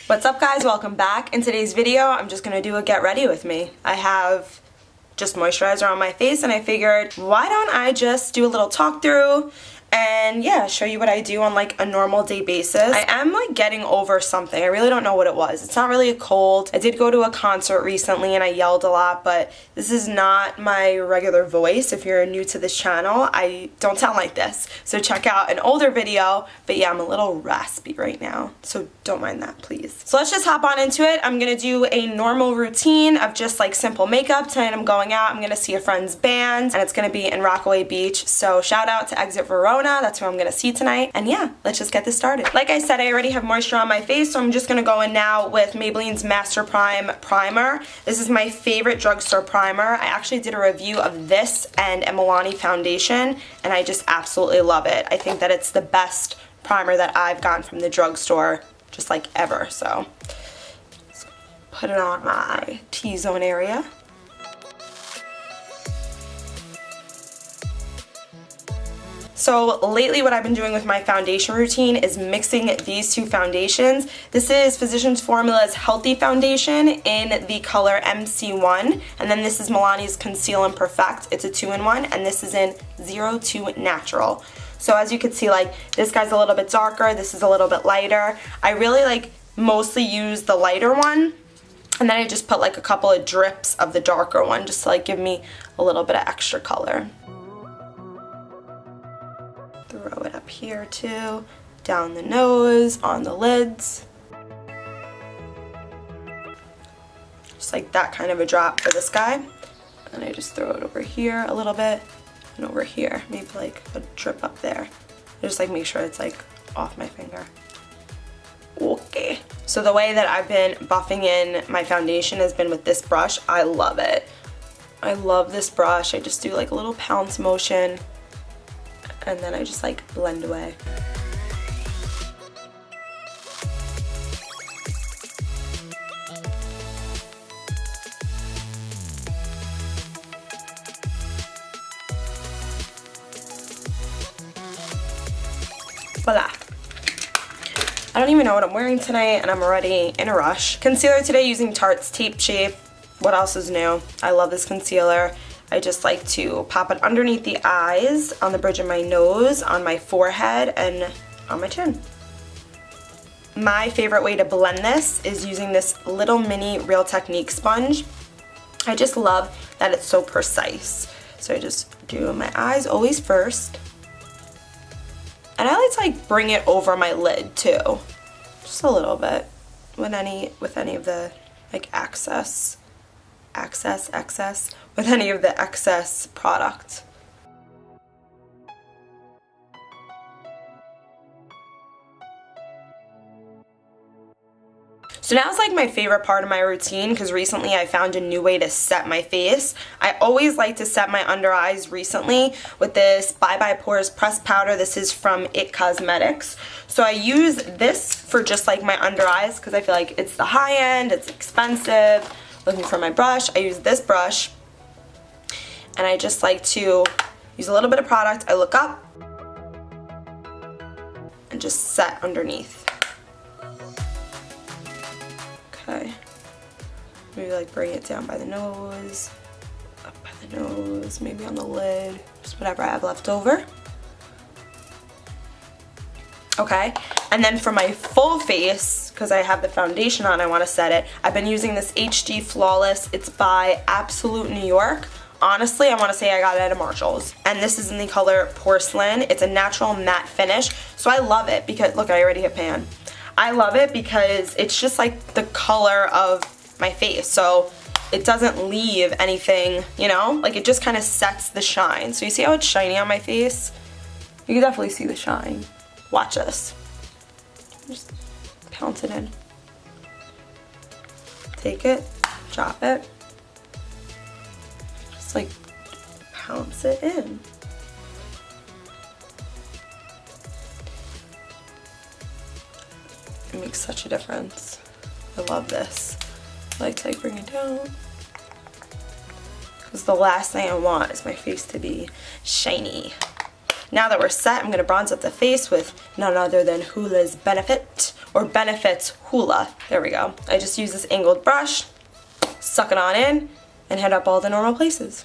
What's up guys, welcome back. In today's video, I'm just gonna do a get ready with me. I have just moisturizer on my face and I figured, why don't I just do a little talk through and yeah, show you what I do on like a normal day basis. I am like getting over something. I really don't know what it was. It's not really a cold. I did go to a concert recently and I yelled a lot, but this is not my regular voice. If you're new to this channel, I don't sound like this. So check out an older video, but yeah, I'm a little raspy right now. So don't mind that, please. So let's just hop on into it. I'm gonna do a normal routine of just like simple makeup. Tonight I'm going out, I'm gonna see a friend's band and it's gonna be in Rockaway Beach. So shout out to Exit Verona. That's who I'm gonna see tonight. And yeah, let's just get this started. Like I said, I already have moisture on my face, so I'm just gonna go in now with Maybelline's Master Prime Primer. This is my favorite drugstore primer. I actually did a review of this and Milani foundation, and I just absolutely love it. I think that it's the best primer that I've gotten from the drugstore, just like ever. So, let's put it on my T-zone area. So lately what I've been doing with my foundation routine is mixing these two foundations. This is Physicians Formula's Healthy Foundation in the color MC1, and then this is Milani's Conceal and Perfect. It's a 2-in-1, and this is in 02 Natural. So as you can see, like, this guy's a little bit darker, this is a little bit lighter. I really like mostly use the lighter one, and then I just put like a couple of drips of the darker one just to like give me a little bit of extra color. Throw it up here too, down the nose, on the lids. Just like that kind of a drop for this guy. And I just throw it over here a little bit and over here, maybe like a drip up there. I just like make sure it's like off my finger. Okay. So the way that I've been buffing in my foundation has been with this brush. I love it. I love this brush. I just do like a little pounce motion, and then I just like blend away. Voila. I don't even know what I'm wearing tonight and I'm already in a rush. Concealer today using Tarte's Tape Shape. What else is new? I love this concealer. I just like to pop it underneath the eyes, on the bridge of my nose, on my forehead, and on my chin. My favorite way to blend this is using this little mini Real Technique sponge. I just love that it's so precise. So I just do my eyes always first. And I like to like bring it over my lid too. Just a little bit with any of the like excess with any of the excess product. So now it's like my favorite part of my routine because recently I found a new way to set my face. I always like to set my under eyes recently with this Bye Bye Pores pressed powder. This is from It Cosmetics. So I use this for just like my under eyes because I feel like it's the high end, it's expensive. Looking for my brush, I use this brush and I just like to use a little bit of product. I look up and just set underneath. Okay, maybe like bring it down by the nose, up by the nose, maybe on the lid, just whatever I have left over. Okay, and then for my full face, because I have the foundation on, I want to set it, I've been using this HD Flawless. It's by Absolute New York. Honestly, I want to say I got it at Marshall's. And this is in the color Porcelain. It's a natural matte finish. So I love it because, look, I already hit pan. I love it because it's just like the color of my face. So it doesn't leave anything, you know? Like it just kind of sets the shine. So you see how it's shiny on my face? You can definitely see the shine. Watch this. Just pounce it in. Take it, drop it. Just like pounce it in. It makes such a difference. I love this. I like to like bring it down. Because the last thing I want is my face to be shiny. Now that we're set, I'm going to bronze up the face with none other than Hoola's Benefit or Benefit's Hoola. There we go. I just use this angled brush, suck it on in, and hit up all the normal places.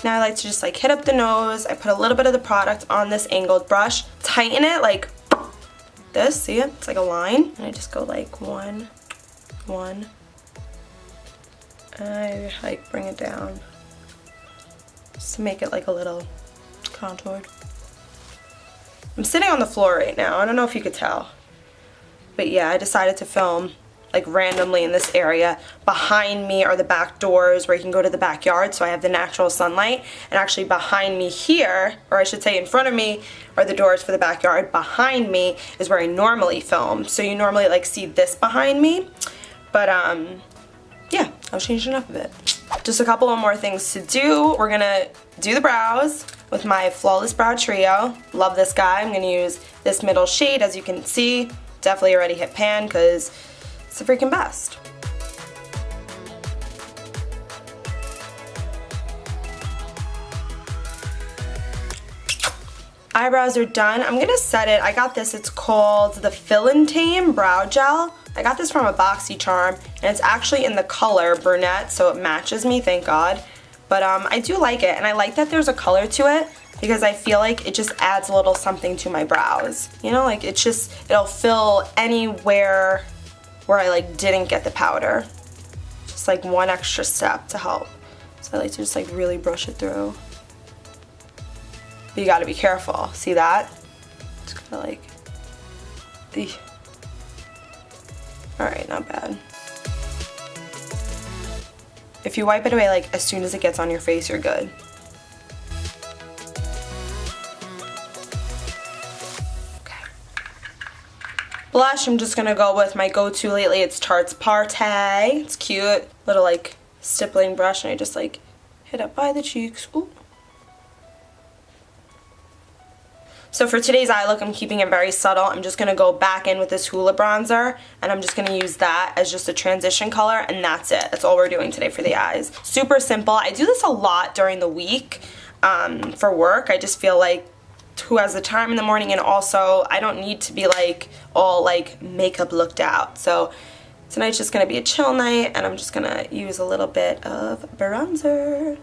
Now I like to just like hit up the nose. I put a little bit of the product on this angled brush, tighten it like this, see it? It's like a line. And I just go like one, and I like bring it down just to make it like a little contoured. I'm sitting on the floor right now. I don't know if you could tell. But yeah, I decided to film like randomly in this area. Behind me are the back doors where you can go to the backyard, so I have the natural sunlight. And actually behind me here, or I should say in front of me, are the doors for the backyard. Behind me is where I normally film. So you normally like see this behind me. But yeah, I was changing up a bit. Just a couple of more things to do. We're gonna do the brows with my Flawless Brow Trio. Love this guy. I'm gonna use this middle shade, as you can see. Definitely already hit pan because it's the freaking best. Eyebrows are done. I'm gonna set it. I got this. It's called the Fill and Tame Brow Gel. I got this from a BoxyCharm, and it's actually in the color brunette, so it matches me, thank God. But I do like it, and I like that there's a color to it because I feel like it just adds a little something to my brows. You know, like it's just, it'll fill anywhere where I like didn't get the powder. Just like one extra step to help. So I like to just like really brush it through. But you gotta be careful. See that? Just kinda like, eeh. Alright, not bad. If you wipe it away like as soon as it gets on your face, you're good. Okay. Blush, I'm just gonna go with my go-to lately. It's Tarte's Partay. It's cute. Little like stippling brush, and I just like hit up by the cheeks. Ooh. So for today's eye look, I'm keeping it very subtle. I'm just gonna go back in with this Hoola bronzer, and I'm just gonna use that as just a transition color, and that's it. That's all we're doing today for the eyes. Super simple. I do this a lot during the week for work. I just feel like who has the time in the morning, and also I don't need to be like all like makeup looked out. So tonight's just gonna be a chill night, and I'm just gonna use a little bit of bronzer.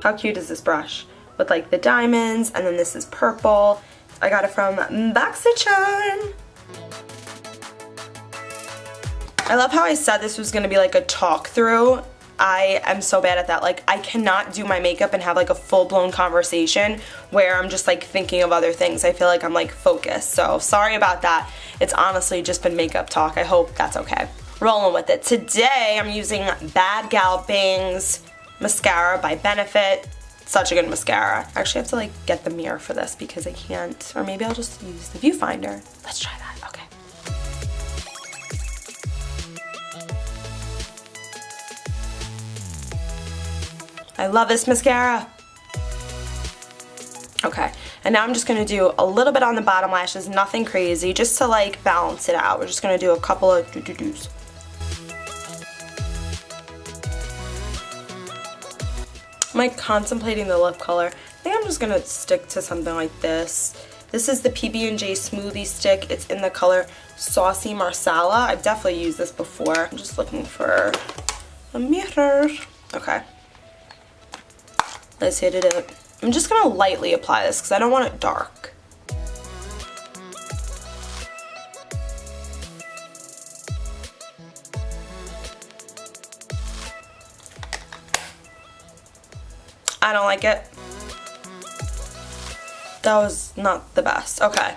How cute is this brush? With like the diamonds, and then this is purple. I got it from BoxyCharm. I love how I said this was gonna be like a talk through. I am so bad at that. Like I cannot do my makeup and have like a full-blown conversation where I'm just like thinking of other things. I feel like I'm like focused. So sorry about that. It's honestly just been makeup talk. I hope that's okay. Rolling with it. Today I'm using Bad Gal Bangs mascara by Benefit. Such a good mascara. I actually have to like get the mirror for this because I can't, or maybe I'll just use the viewfinder. Let's try that, okay. I love this mascara. Okay, and now I'm just gonna do a little bit on the bottom lashes, nothing crazy, just to like balance it out. We're just gonna do a couple of do-do-dos. I'm like contemplating the lip color. I think I'm just gonna stick to something like this. This is the PB&J Smoothie Stick. It's in the color Saucy Marsala. I've definitely used this before. I'm just looking for a mirror. Okay. Let's hit it up. I'm just gonna lightly apply this because I don't want it dark. I don't like it. That was not the best. Okay.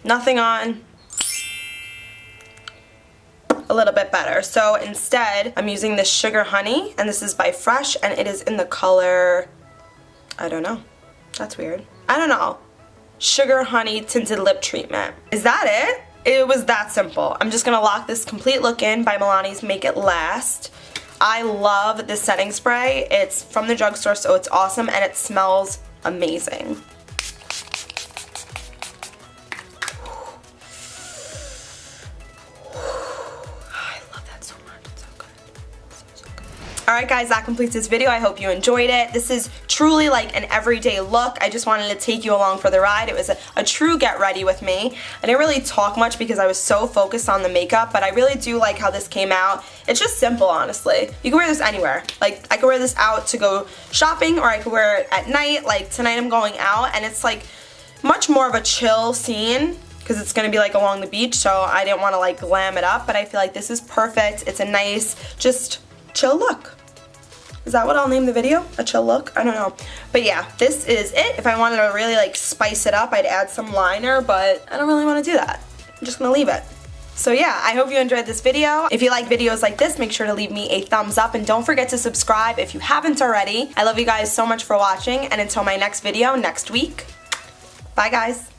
Nothing on. A little bit better. So instead, I'm using this Sugar Honey, and this is by Fresh, and it is in the color, I don't know. That's weird. I don't know. Sugar Honey Tinted Lip Treatment. Is that it? It was that simple. I'm just gonna lock this complete look in by Milani's Make It Last. I love this setting spray. It's from the drugstore, so it's awesome, and it smells amazing. I love that so much. It's so good. So good. All Alright guys, that completes this video. I hope you enjoyed it. This is truly like an everyday look. I just wanted to take you along for the ride. It was a true get ready with me. I didn't really talk much because I was so focused on the makeup, but I really do like how this came out. It's just simple, honestly. You can wear this anywhere. Like, I could wear this out to go shopping, or I could wear it at night. Like, tonight I'm going out, and it's like much more of a chill scene, because it's gonna be like along the beach, so I didn't want to like glam it up, but I feel like this is perfect. It's a nice, just chill look. Is that what I'll name the video? A chill look? I don't know. But yeah, this is it. If I wanted to really like spice it up, I'd add some liner, but I don't really want to do that. I'm just gonna leave it. So yeah, I hope you enjoyed this video. If you like videos like this, make sure to leave me a thumbs up, and don't forget to subscribe if you haven't already. I love you guys so much for watching, and until my next video next week, bye guys.